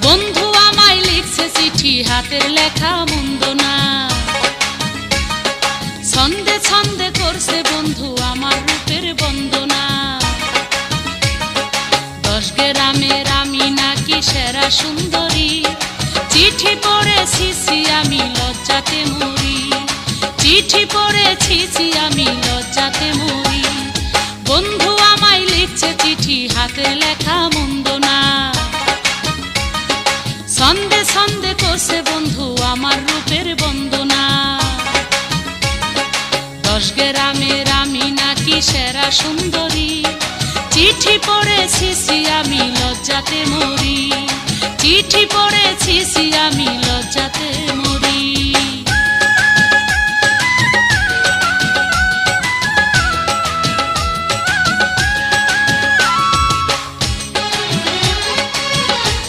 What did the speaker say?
বন্ধু আমায় লিখছে চিঠি, হাতের লেখা মন্দ না। ছন্দে ছন্দে করছে বন্ধু আমার রূপের বন্দনা। 10 গ্রামের আমি নাকি সেরা সুন্দরী, চিঠি পড়েছি আমি লজ্জাতে মরি। চিঠি পড়েছি আমি লজ্জাতে মরি। বন্ধু আমায় লিখছে চিঠি, হাতের লেখা মন্দ না। ছন্দে ছন্দে করছে বন্ধু আমার রূপের বন্দনা। 10 গ্রামের আমি নাকি সেরা সুন্দরী, চিঠি পড়েছি আমি লজ্জাতে মরি। চিঠি পড়েছি